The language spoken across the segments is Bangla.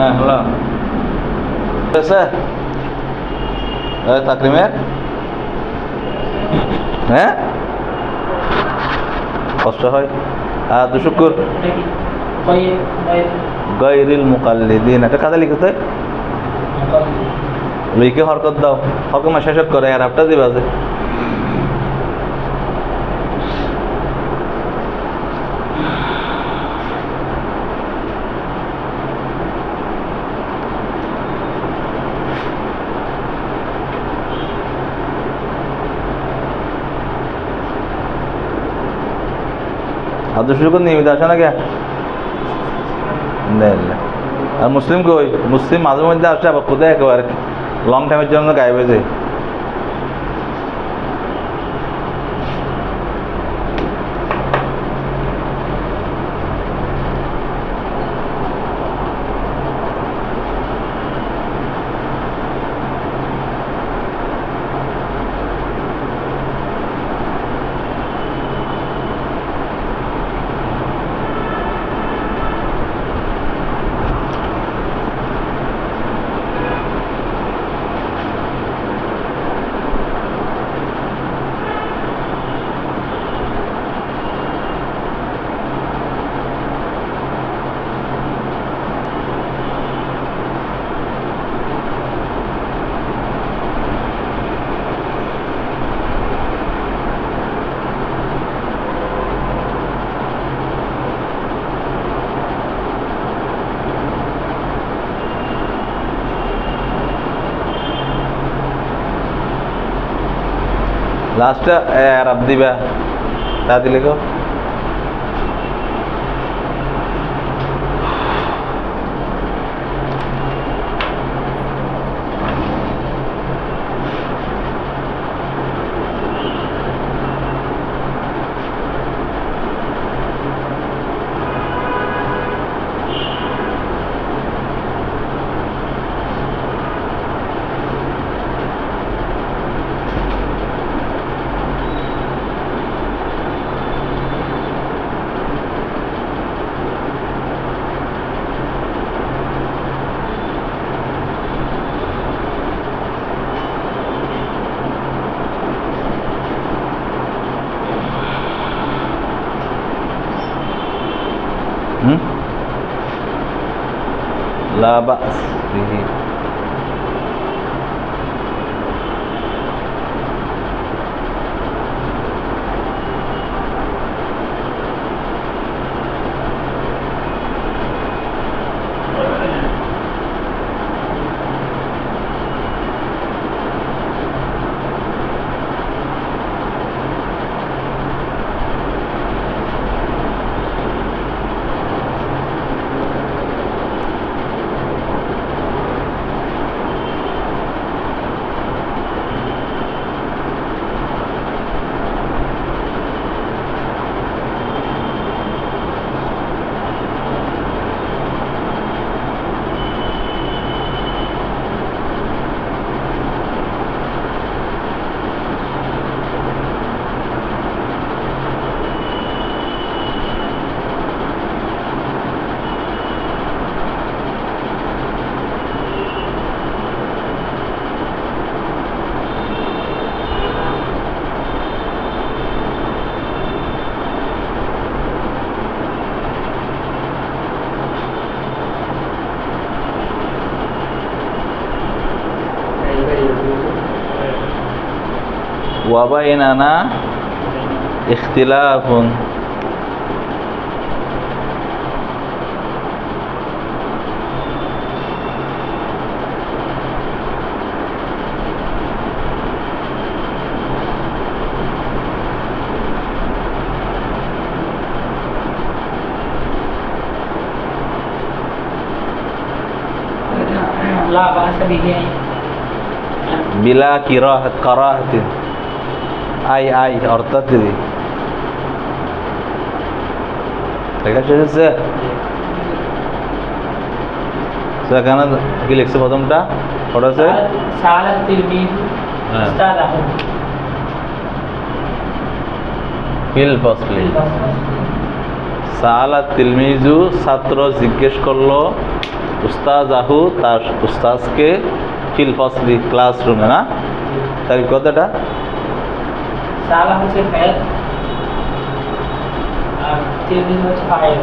হ্যাঁ হ্যালো তাকরিমের হ্যাঁ কষ্ট হয় আর দুশুকুর গায়রিল মুকাল্লিদিন এটা কাজে লিখতে লিখে হরকত দাও হকমা শেষ করে আর আপটা দিবা যে আদু শুকুর নিয়মিত আসে না কে আর মুসলিম কই মুসলিম মাঝে মধ্যে আসে আবার কোথায় একেবারে লং টাইমের জন্য গায়েব হয়ে যায় লাস্টে আরব দিবা তা দিলে গো لا بأس به وبيننا اختلاف لا بأس به بلا كراهة আই অর্থাৎ দেখা শেষে সেখানে কি লিখছে প্রথমটা ওটা আছে সালাত তিলমিজ উস্তাদাহু ফিল ফাসলি সালাত তিলমিজু ছাত্র জিজ্ঞেস করলো উস্তাজাহু তার উস্তাজকে ফিল ফসলি ক্লাসরুমে না তার কথাটা সালা হচ্ছে ফেল আর তিলমিজ হচ্ছে ফাইল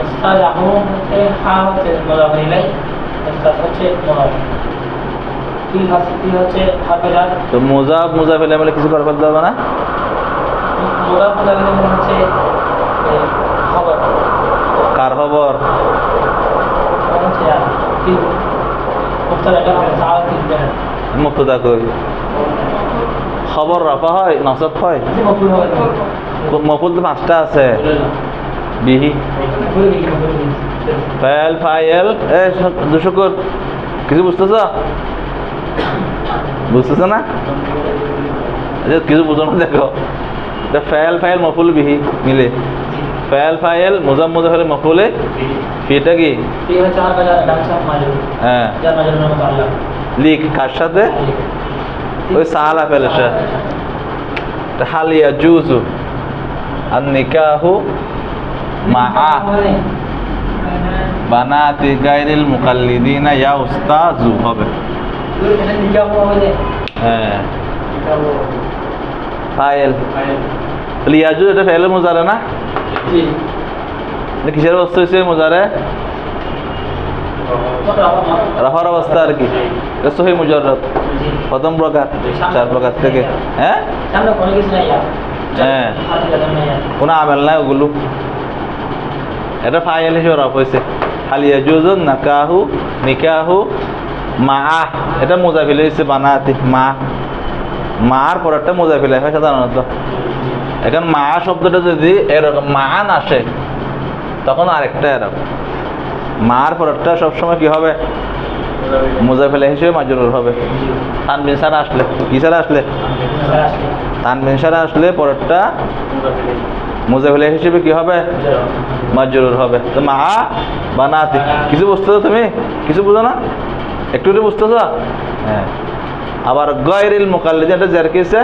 উস্তাদ আহু হচ্ছে হা হচ্ছে মুদাফ ইলাই উস্তাদ হচ্ছে মুদাফ ফিল ফসলি হচ্ছে হাফেজাত তো মুজাফ ইলাইহি বলে কিছু করে ফেলতে হবে না মুদাফ ইলাই হচ্ছে খবর কার খবর হচ্ছে তিল মুস্তাদ এটা সালা তিল মুবতাদা কই খবর রাফা হয় নসব হয় মফুল হবে মফুল তো পাঁচটা আছে বিহি ফাইল ফাইল দুশকর কিছু বুঝতেছ বুঝতেছ না আচ্ছা কিছু বুঝো না দেখো ফাইল ফাইল মফুল বিহি মিলে ফাইল ফাইল মুজাম মুজাফের মফুলে ফিটা কি ফি হচ্ছে আরবাজার ডাকসাম মাজরুর হ্যাঁ যার মাজরুর নাম আল্লাহ লিখ কার সাথে ওই সালা ফেলেছে হালিয়া জুজু আর নিকাহু মা বানাতি গায়রিল মুকাল্লিদিনা ইয়া উস্তাজু হবে হ্যাঁ ফাইল লিয়াজু এটা ফেলে মুজারে না এটা কিসের অবস্থা হয়েছে মুজারে রাফার অবস্থা আর কি এটা সহি মুজাররদ প্রথম প্রকার চার প্রকার থেকে হ্যাঁ হ্যাঁ কোনো আমেল নাই ওগুলো এটা ফাইল হিসেবে রফ হয়েছে হালিয়া জুজুন নাকাহু নিকাহু মা এটা মুজাফিল হয়েছে বানাতি মা মার পরেরটা মুজাফিল হয় সাধারণত এখন মা শব্দটা যদি এরকম মান আসে তখন আরেকটা এরকম মার পরেরটা সবসময় কি হবে মুজাফিল হিসেবে মাজরুর হবে তানবিন সারা আসলে কি সারা আসলে তানবিন সারা আসলে পরেরটা মুজাফিল হিসেবে কি হবে মাজরুর হবে তো মা বানাতি কিছু বুঝতেছো তুমি কিছু বুঝো না একটু একটু বুঝতেছো হ্যাঁ আবার গায়রিল মুকাল্লিদিন এটা যার কিসে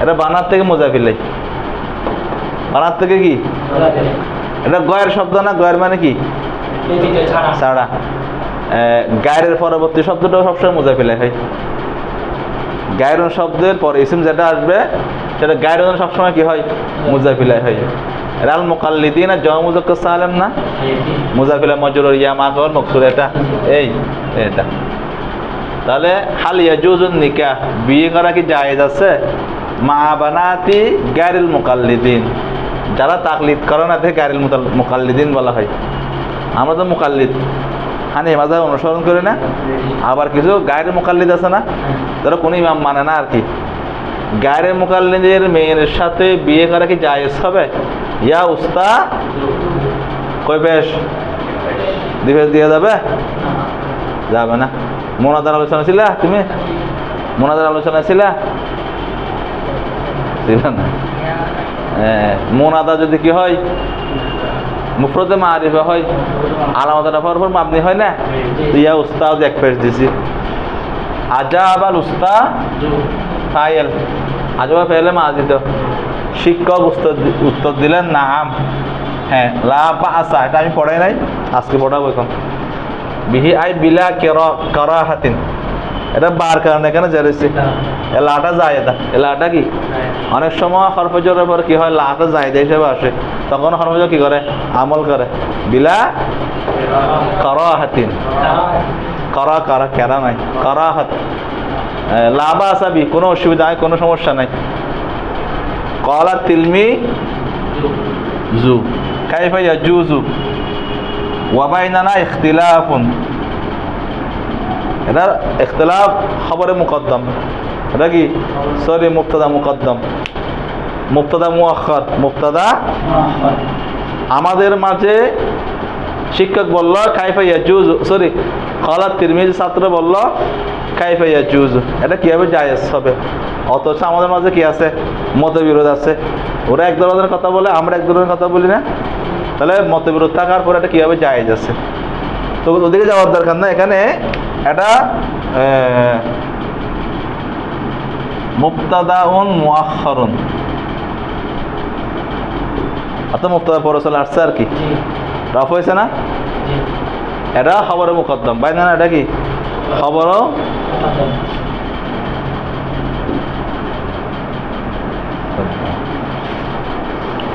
এটা বানাত থেকে মুজাফিল বানাত থেকে কি এটা গয়ের শব্দ না গয়ের মানে কি ছাড়া গায়ের পরবর্তী শব্দটাও সবসময় মুজাফিল হয় গায়রুন শব্দের পরে ইসিম যেটা আসবে সেটা গায়রুন সবসময় কি হয় মুজাফিল হয় রাল মুকাল্লিদিন আর জমা মুজাক্কার সালেম না মুজাফিল মাজরুর ইয়া মাকর মকসুর এটা এটা তাহলে হাল ইয়াজুজুন নিকাহ বিয়ে করা কি জায়েজ আছে মা বানাতি গায়রুল মুকাল্লিদিন যারা তাকলিদ করে না তাকে গায়রুল মুকাল্লিদিন বলা হয় আমরা তো মুকাল্লিদ হানিফি মাযহাব অনুসরণ করি না আবার কিছু গায়রুল মুকাল্লিদ আছে না যারা কোনো ইমাম মানে না আর কি গায়রুল মুকাল্লিদের মেয়ের সাথে বিয়ে করা কি জায়েজ হবে ইয়া উস্তাদ কই পেশ দিবেশ দিয়ে যাবে যাবে না মোনাজার আলোচনা ছিল তুমি মোনাজার আলোচনা ছিল না মোনাদা যদি কি হয় মুফরদে মারিফা হয় আলামতের পর মাবনি হয় না ইয়া উস্তাদ এক পেশ দিছি আজাব আল উস্তাদ ফাইল আজাবা ফেলে মাজি তো শিক্ষক উত্তর দিলেন নাম হ্যাঁ লা বাসা এটা আমি পড়াই নাই আজকে পড়াবো এখন বিহি আই বিলা কারাহাতিন এটা বার কারণে এখানে জেরেছি লাটা জায়েদা লাটা কি অনেক সময় হরফজরের পর কি হয় লাটা জায়েদা হিসেবে আসে তখন হরফজর কি করে আমল করে বিলা কারাহাতিন কারা কেরা নাই কারাহাত লাবা আসাবি কোনো অসুবিধা নাই কোনো সমস্যা নাই কলা তিলমি জু কাইফা ইয়াজুজু ওয়া বাইনানা ইখতিলাফুন এটা ইখতিলাফ খবরে মুকদ্দম এটা কি সরি মুবতাদা মুকদ্দম মুবতাদা মুআখার মুবতাদা আমাদের মাঝে শিক্ষক বলল কাইফা ইয়াজুজ সরি কলা তিরমিজি ছাত্র বলল কাইফা ইয়াজুজ এটা কিভাবে জায়েজ হবে অথচ আমাদের মাঝে কি আছে মতবিরোধ আছে ওরা এক ধরনের কথা বলে আমরা এক ধরনের কথা বলি না তাহলে মতবিরোধ থাকার পর এটা কিভাবে জায়েজ আছে তো ওদিকে যাওয়ার দরকার না এখানে এটা মুবতাদাউন মুআখারুন অর্থাৎ মুবতাদা পরে চলে আসছে আর কি রফ হয়েছে না এটা খবরে মুকদ্দম ভাই না, এটা কি খবর?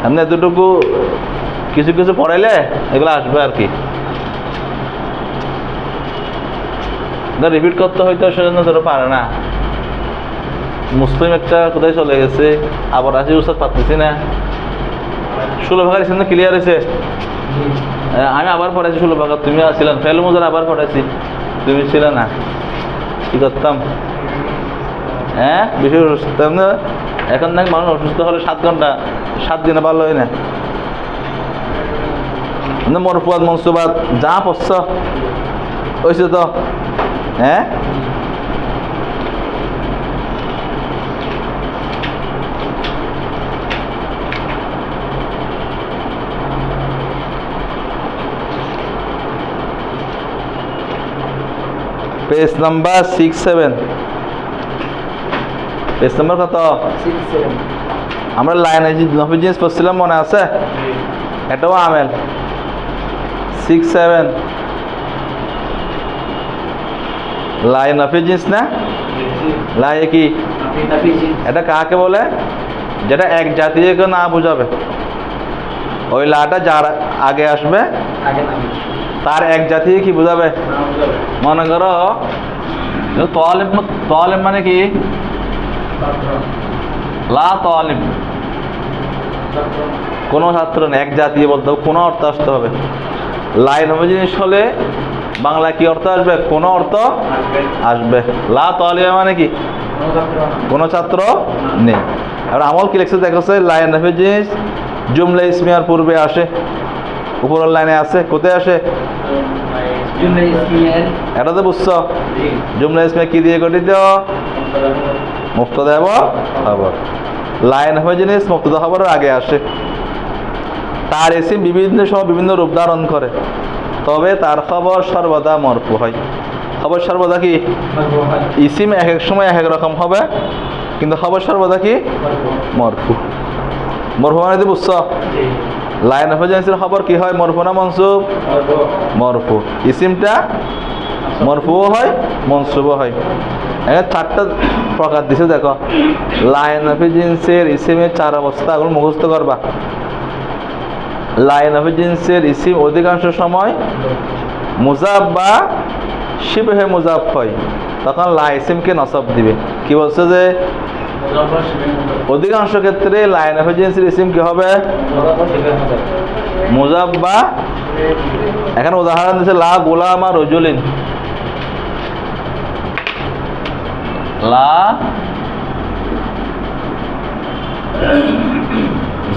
আপনি এতটুকু কিছু কিছু পড়াইলে এগুলো আসবে আর কি, রিপিট করতে হয়তো সেজন্য ধরো পারে না। মুসলিম একটা কোথায় চলে গেছে, আবার আসি উস্তাদ পাচ্ছি না। 16 ভাগের ইসলাম ক্লিয়ার হয়েছে। আমি আবার পড়াইছি 16 ভাগা, তুমি আসছিলেন ফেল মুজার আবার পড়াইছি, তুমি ছিলে না, কি করতাম? হ্যাঁ বেশি অসুস্থ না এখন, নাকি মানুষ অসুস্থ হলে 7 ঘন্টা 7 দিনে ভালো হয় না। মরফুয়াত মনসুবাত যা পড়ছ হয়েছে তো, হ্যাঁ পেজ নাম্বার 6-7, পেজ নাম্বার কত? 6-7 আমরা লাইনে নফি জিনিস পড়ছিলাম মনে আছে? এটাও আমেল 6-7 লাই নফি জিনিস না, লাই কি এটা কাকে বলে? যেটা এক জাতীয়কে না বোঝাবে, ওই লাটা যার আগে আসবে তার এক জাতীয় কি বোঝাবে? মনে করো তালিব, তালিব মানে কি? লা তালিব কোনো ছাত্র না, এক জাতীয় বলতে হবে, কোনো অর্থ আসতে হবে। লাইন জিনিস হলে বাংলা কি অর্থ আসবে? কোনো অর্থ আসবে। লা তালিব মানে কি? কোনো ছাত্র নেই। আর আমল কি লেখছে দেখছে, লাইন জিনিস জুমলা ইসমিয়ার পূর্বে আসে, উপরের লাইনে আছে, কোথায় আসে? এটা তো বুঝছো, জুমলা ইসমিয়া কি দিয়ে গঠিত? মুফতাদা এবং খবর। লাইন জিনিস মুফতাদা খবরের আগে আসে, তার ইসিম বিভিন্ন সময় বিভিন্ন রূপ ধারণ করে, তবে তার খবর সর্বদা মরফু হয়। খবর সর্বদা কি? ইসিম এক এক সময় এক এক রকম হবে, কিন্তু খবর সর্বদা কি? মরফু। মরফু মানে বুঝছো? লাইন জিনিসের খবর কি হয়? মরফু না মনসুব? মরফু। ইসিমটা মরফুও হয় মনসুবও হয়। এখানে 4টা প্রকার দিছে দেখো। লাইন জিনিসের ইসিমের 4 অবস্থা, এগুলো মুখস্থ করবা। লাইন জিনিসের ইসিম অধিকাংশ সময় মুজাফ বা শিবহে মুজাফ হয়, তখন লা ইসিমকে নসব দিবে। কি বলছে যে অধিকাংশ ক্ষেত্রে লাইন জিনিসের ইসিম কি হবে? মুজাফ বা, এখানে উদাহরণ দিচ্ছে লা গোলাম আর রজুলিন, লা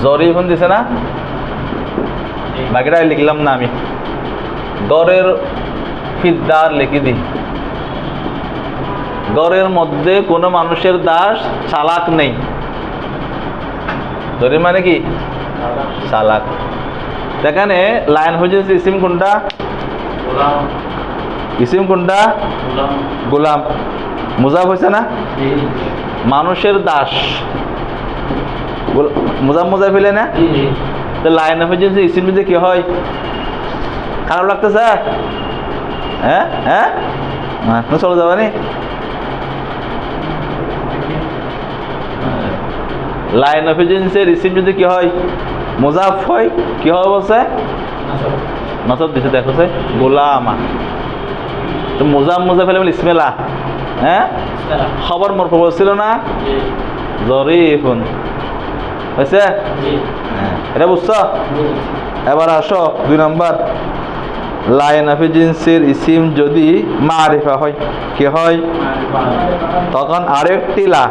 জরিফুন দিছে না, বাকিটা লিখলাম না আমি, গড়ের ফিদ্দার লিখে দিই। গড়ের মধ্যে কোনো মানুষের দাস চালাক নেই। দরির মানে কি? চালাক। এখানে লাইন হয়েছে ইসিম কোনটা? ইসিম কোনটা? গোলাম। মুজাফ হয়েছে না? মানুষের দাস মুজাফ মুজাফ হইলে না? লাইন হয়েছে ইসিম যদি কি হয়? খারাপ লাগতেছে? হ্যাঁ হ্যাঁ চলে যাবানি। লাইন অফ এজেন্সির ইসিম যদি কি হয়? মুজাফ হয়, কি হয় বলছে? নসব দিছে, দেখো গোলামা। তো মুজাফ মুজাফ হলে ইসমেলা, হ্যাঁ খবর মরফু বলছিল না? জরিফুন হয়েছে, এটা বুঝছো? এবার আসো 2 নম্বর। লাইন অফ এজেন্সির ইসিম যদি মারিফা হয়, কি হয়? তখন আরেকটি লা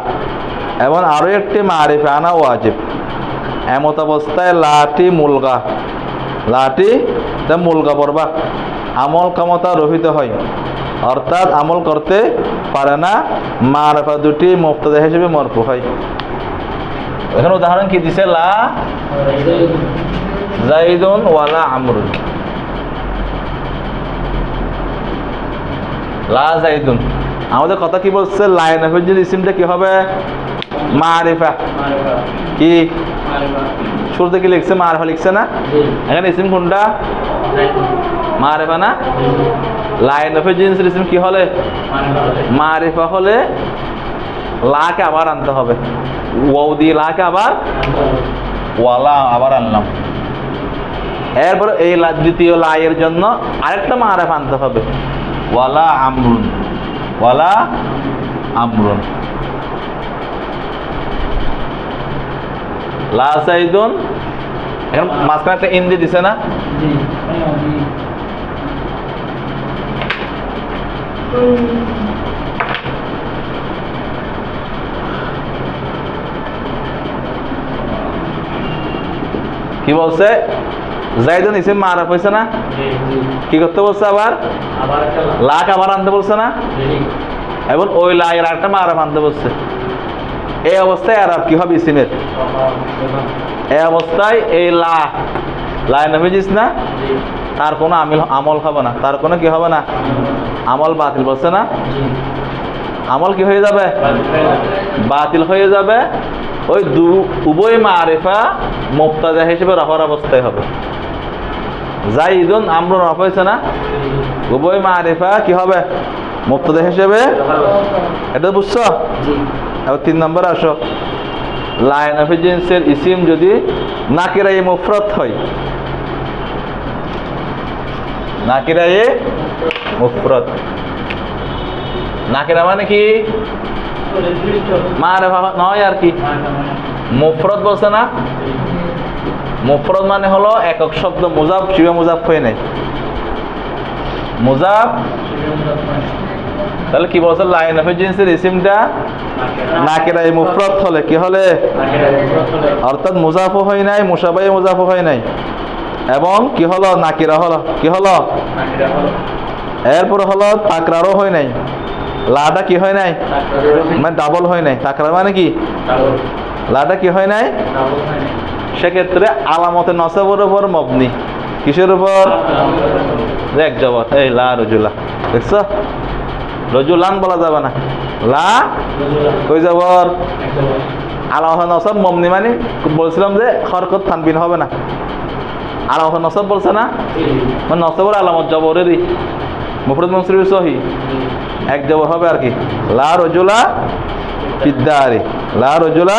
এবং আরো একটি মারিফা আনা ওয়াজিব। এমত অবস্থায় লাটি মুলগা, লাটি মুলগা পড়বা, আমল ক্ষমতা রহিত হয়, অর্থাৎ আমল করতে পারে না। মারিফা দুটি মুফতাদা হিসেবে মরফু হয়। এখানে উদাহরণ কি দিছে? লা জাইদুন ওয়ালা আমরুন, লা জাইদুন। আমাদের কথা কি বলছে? লাইন অফ ইসিমটা কি হবে? মারিফা। কি শুরুতে কি লিখছে? মারিফা লিখছে না? এখানে ইসিম কোনটা? মারিফা না? লাইন অফ জিন্সের ইসিম কি হলে? মারিফা হলে লাকে আবার আনতে হবে, ওয়াও দিয়ে লাকে আবার ওয়ালা আবার আনলাম। এরপরে এই দ্বিতীয় লাইয়ের জন্য আরেকটা মারিফা আনতে হবে, ওয়ালা আমরুন, ওয়ালা আমরুন। লা সাইদুন, এখন মাঝখানে একটা ইন দিয়ে দিছে না? কি বলছে? জাইদুন ইসিম মারফ হয়েছে না? কি করতে বলছে? আবার লাক আবার আনতে বলছে না? এবং ওই লাইয়ের একটা মারফ আনতে বলছে। এই অবস্থায় আরব কি হবে ইসিমের? এই অবস্থায় এই লাইন বুঝিস না, তার কোনো আমল হবে না, তার কোনো কি হবে না, আমল বাতিল বলছে না? আমল কি হয়ে যাবে? বাতিল হয়ে যাবে। ওই উভয় মারিফা মুবতাদা হিসেবে রফার অবস্থায় হবে। জাইদুন আমরুন রফা হয়েছে না? উভয় মারিফা কি হবে? মুবতাদা হিসেবে। এটা বুঝছো? এবার 3 নম্বরে আসো। লাইন অফ জিন্সের ইসিম যদি নাকিরায়ে মুফরদ হয়, নাকিরায়ে মুফরদ, নাকিরা মানে কি? মারিফা নয় আর কি, মুফরদ বলছে না? মুফরদ মানে হলো একক শব্দ, মুজাফ শিবে মুজাফ হয়ে নাই, মুজাফ। তাহলে কি বলছে? লাইন অফ জিন্সের ইসিমটা নাকিরায়ে মুফরদ হলে কি হলে? অর্থাৎ মুজাফও হয় নাই, মুশাবাহে মুজাফও হয় নাই, এবং কি হলো? নাকিরা হলো। কি হলো? এরপর হলো তাকরারও হয় নাই, লাটা কি হয় নাই? মানে ডাবল হয় নাই। তাকরার মানে কি? লাটা কি হয় নাই? সেক্ষেত্রে আলামতে নসবের উপর মবনি। কিসের উপর? এক জবর, এই লা রজুলা। দেখছো? রজুলান বলা যাবে না, লা কই জবর, আলামতে নসব মবনি। মানে বলছিলাম যে হরকত তানবিন হবে না, আলামতে নসব বলছে না? মানে নসবের আলামত জবরেরই, মুফরদ মুনসরিফ সহি এক জবর হবে আর কি। লা রজুলা ফিদ্দারি, লা রজুলা।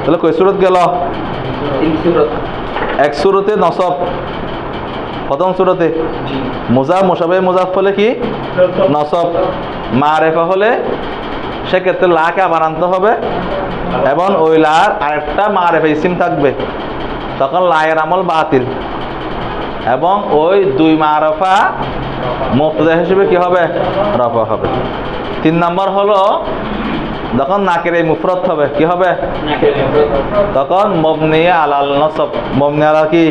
তাহলে কই সূরত গেল? এক সূরতে নসব, প্রথম সূরতে মুজাফ মুশাবাহে মুজাফ হলে কি? নসব। মারিফা হলে সেক্ষেত্রে লাকে আবার আনতে হবে, এবং ওই লার আরেকটা মারিফা ইসিম থাকবে, তখন লায়ের আমল বাতিল, এবং ওই দুই মারিফা মুবতাদা হিসেবে কি হবে? রফা হবে। 3 নম্বর হলো যখন নাকিরে মুফরদ হবে, কি হবে? তখন মবনি আলাল নসব, মবনি আলা কি?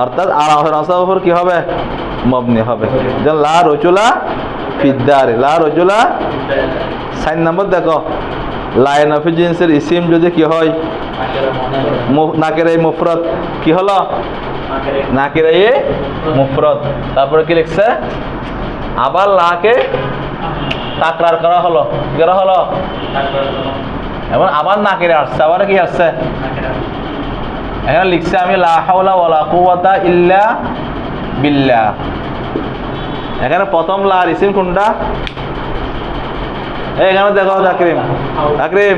অর্থাৎ আলামতে নসবের উপর কি হবে? মবনি হবে। যেমন লা রজুলা ফিদ্দারি, লা রজুলা। 4 নম্বর দেখো, লাইন অফ জিন্সের ইসিম যদি কি হয়? নাকিরে মুফরদ, কি হলো? নাকিরায়ে মুফরদ। তারপরে কি লিখছে? আবার লাকে তাকরার করা হলো, কি করা হলো? এবং আবার নাকিরা আসছে, আবার কি আসছে? এখানে লিখছে আমি লা হাওলা ওয়ালা কুওয়াতা ইল্লা বিল্লাহ। এখানে প্রথম লার ইসিম কোনটা? এখানে দেখো তাকরিম, তাকরিম,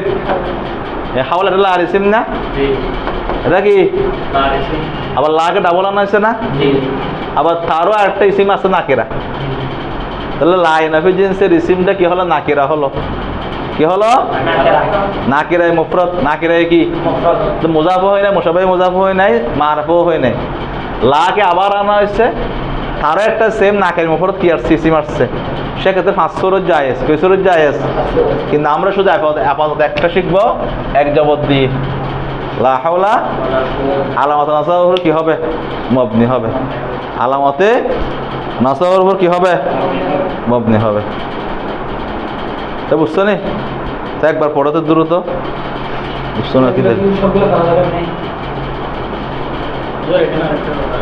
এই হাওলা এটা লার ইসিম না? এটা কি? আবার লাকে ডাবল আনা হয়েছে না? আবার তারও আরেকটা ইসিম আছে নাকিরা। তাহলে লাইন অফ জিন্সের ইসিমটা কি হলো? নাকিরা হলো। কি হলো? নাকিরায়ে মুফরদ। নাকিরায়ে কি? মুজাফও হয় নাই, মুশাবাহে মুজাফও হয় নাই, মারফও হয় নাই। লাকে আবার আনা হয়েছে, তারও একটা সেম নাকিরায়ে মুফরদ কি আসছে? ইসিম আসছে। সেক্ষেত্রে 5 সূরত জায়েজ। কয় সূরত জায়েজ? কিন্তু আমরা শুধু আপাতত একটা শিখবো, এক জবর দিয়ে। লা হাওলা আলামতে নসবের উপর কি হবে? মবনি হবে। আলামতে নসবের উপর কি হবে? মবনি হবে। তা বুঝছো নি? তা একবার পড়াতে দ্রুত বুঝছো না? কি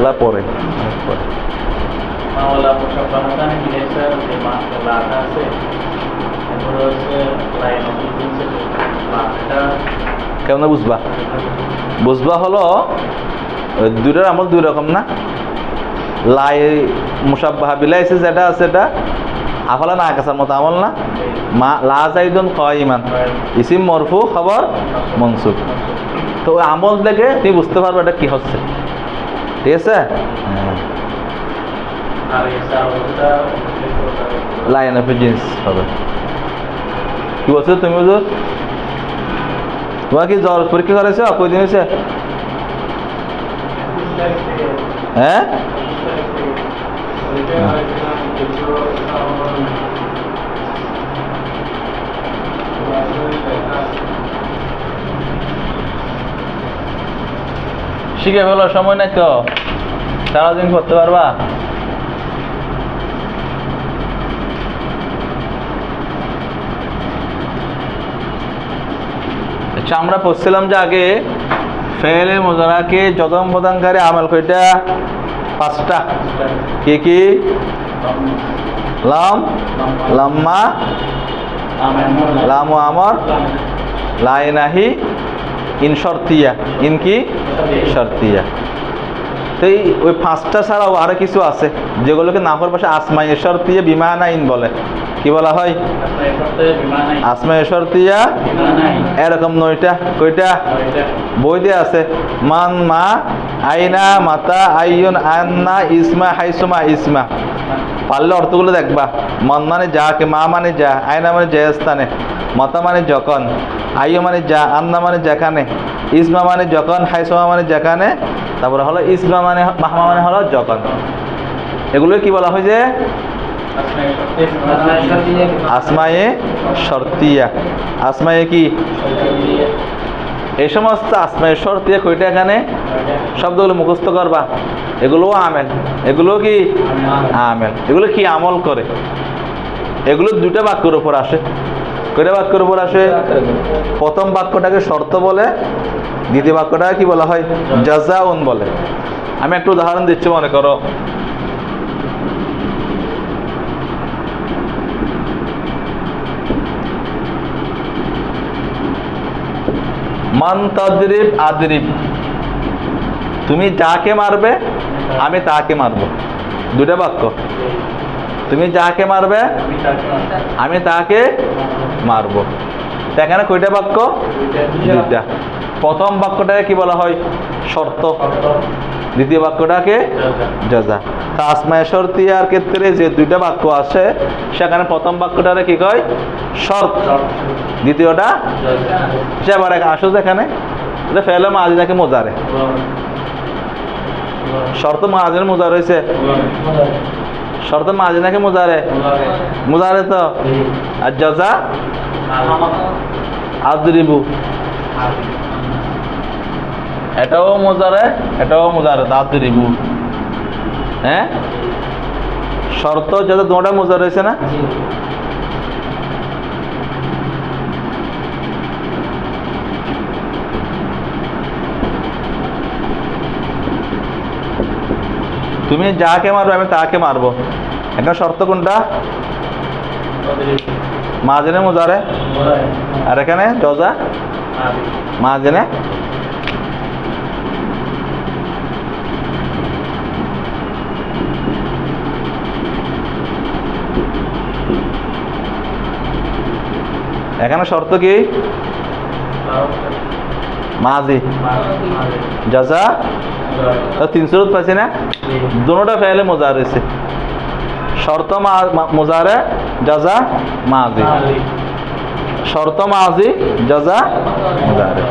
লা পরে কেমন বুঝবা? বুঝবা হলো দুইটার আমল দুই রকম না? লাই মুসাব্বাহা বিলাইছে যেটা আছে এটা আফালা না কাসার মতো আমল না। মা লা জাইদুন কাইমান ইসিম মরফু খবর মনসুব। তো ওই আমল দেখে তুমি বুঝতে পারবে এটা কি হচ্ছে, ঠিক আছে। লাইন অফ জিন্স হবে। কি বলছো তুমি? বুঝো তোমার কি জ্বর পরীক্ষা করেছ কয়দিন হয়েছে? হ্যাঁ শিখে ফেলো, সময় নাই তো, সারাদিন করতে পারবা? আচ্ছা, আমরা পড়ছিলাম যে আগে ফেলে মুজারাকে যদম প্রদানকারী আমল কয়টা? 5টা। কি কি? লাম, লাম্মা, লাম ও আমর, লাই নাহি, ইন শর্তিয়া। ইন কি? শর্তিয়া। তো ওই 5টা ছাড়াও আরো কিছু আছে যেগুলোকে নাহর ভাষায় আসমায়ে শর্তিয়া বিমানা ইন বলে। কি বলা হয়? আসমায়ে শর্তিয়া এরকম 9টা। কয়টা? বইতে আছে। মান, মা, আইনা, মাতা, আইয়ুন, আন্না, ইসমা, হাইসুমা, ইসমা। পারলে অর্থগুলো দেখবা। মান মানে যাকে, মা মানে যা, আইনা মানে যে স্থানে, মাতা মানে যখন, আইয়ু মানে যা, আন্না মানে যেখানে, ইসমা মানে যখন, হাইসুমা মানে যেখানে, তারপরে হলো ইসমা মানে মাহমা মানে হলো যখন। এগুলো কি বলা হয়? যে আসমায়ে শর্তিয়া। আসমায়ে কি? এই সমস্ত আসমায়ে শর্তিয়া কয়টা এখানে? শব্দগুলো মুখস্থ করবা। এগুলোও আমেল। এগুলো কি? আমেল। এগুলো কি আমল করে? এগুলো 2টা বাক্যের উপর আসে। কয়টা বাক্যের উপর আসে? প্রথম বাক্যটাকে শর্ত বলে, দ্বিতীয় বাক্যটাকে কি বলা হয়? জাযাউন বলে। আমি একটা উদাহরণ দিচ্ছি, মনে করো মান তাদরিব আদরিব। তুমি যাকে মারবে আমি তাকে মারবো। 2টা বাক্য। তুমি যাকে মারবে আমি তাকে মারবো। এখানে কয়টা বাক্য? 2টা। প্রথম বাক্যটাকে কি বলা হয়? শর্ত। দ্বিতীয় বাক্যটাকে জাযা। তা আসমায়ে শর্তিয়ার ক্ষেত্রে যে 2টা বাক্য আসে সেখানে প্রথম বাক্যটারে কি কয়? শর্ত। দ্বিতীয়টা জাযা। এবার আসো এখানে এটা ফেলে মাজি নাকি মুজারে? শর্ত মাজির মুজারে হয়েছে। শর্ত মাজি নাকি মুজারে? মুজারে তো। আর জাযা আদরিবু, এটাও মুজারে এটাও মুজারে। আদরিবু, হ্যাঁ শর্ত যাতে 2টা মুজারে হয়েছে না? তুমি যাকে মারবে আমি তাকে মারবো। এখানে শর্ত কোনটা? মাজেনে মুজারে। আর এখানে জাযা মাজেনে। এখানে শর্ত কি? মাজি, জাযা। 3 সুরত পাইছি না? 2টা ফেলে মুজারে হয়েছে। শর্ত মুজারে, জাযা মাজি। শর্ত মাজি, জাযা মুজারে।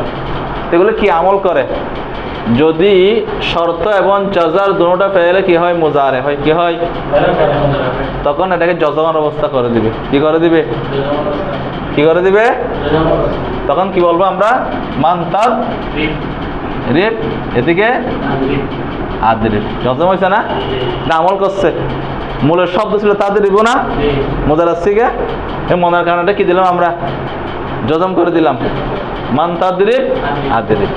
এগুলো কি আমল করে? যদি শর্ত এবং জাযার 2টা ফেলে কি হয়? মুজারে হয়। কি হয়? তখন এটাকে যজমান অবস্থা করে দিবে। কি করে দিবে? কি করে দিবে? তখন কি বলবো আমরা? মান তাদরিব, এদিকে আদরিব। যজম হয়েছে না? আমল করছে। মূলের শব্দ ছিল তাদরিব না? মুজারাদ থেকে এই মনের কারণে কি দিলাম আমরা? যজম করে দিলাম। মান তাদরিব আদরিব।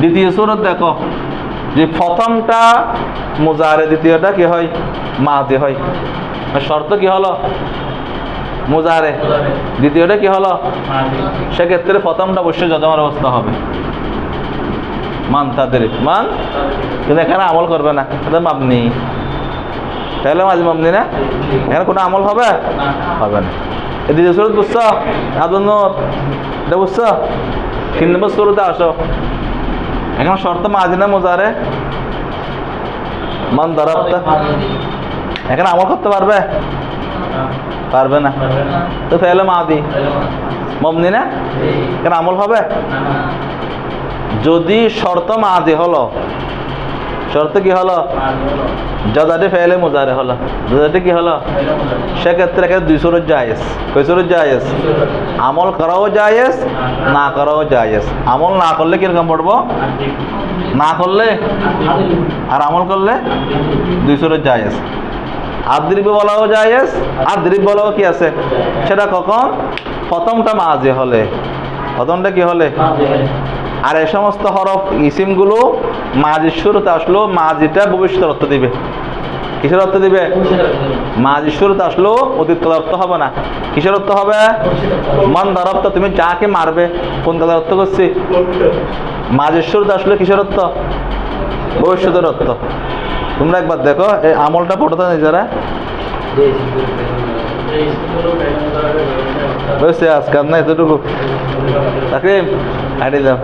দ্বিতীয় সূরত দেখো যে প্রথমটা মুজারে, দ্বিতীয়টা কি হয়? মাজি হয়। শর্ত কি হলো? মুজারে। দ্বিতীয়টা কি হলো? সেক্ষেত্রে প্রথমটা অবশ্যই যজমের অবস্থা হবে। মান তাদের মান, কিন্তু এখানে আমল করবে না, এটা মাবনি। তাহলে মাঝে মাবনি না, এখানে কোনো আমল হবে হবে না। এই দ্বিতীয় সুরত বুঝছো? আব্দুল নূর এটা বুঝছো? 3 নম্বর সুরতে আসো। এখানে শর্ত মাজি না মুজারে? মান দারাবতা, এখানে আমল করতে পারবে পারবে না, তো ফেলে মাদি মাবনি না, এখানে আমল হবে? যদি শর্ত মাজি হলো, শর্ত কি হলো? জাদাটি ফেলে মুজারে হলো, জাদাটি কি হলো? সেক্ষেত্রে এখানে 2 সুরত জায়েজ। কয় সুরত জায়েজ? আমল করাও জায়েজ, না করাও জায়েজ। আমল না করলে কিরকম পড়বো? না করলে আর আমল করলে 2 সুরত জায়েজ। আদ্রিব বলাও জায়েজ, আদ্রিব বলাও কি আছে? সেটা কখন? প্রথমটা মাজি হলে, প্রথমটা কি হলে? আর এই সমস্ত হরফ ইসিমগুলো মাজির শুরুতে আসলো, মাজিটা ভবিষ্যতের অর্থ দিবে। কিসের অর্থ দিবে? মাজির শুরুতে আসলো অতীত কালের অর্থ হবে না। কিসের অর্থ হবে? মান দারাবতা, তুমি যাকে মারবে কোন কালের অর্থ করছি? মাজির শুরুতে আসলো কিসের অর্থ? ভবিষ্যতের অর্থ। তোমরা একবার দেখো এই আমলটা পড়তে নিজেরা বুঝছে, আজকাল না এতটুকু তাকে হাঁটিয়ে দাও।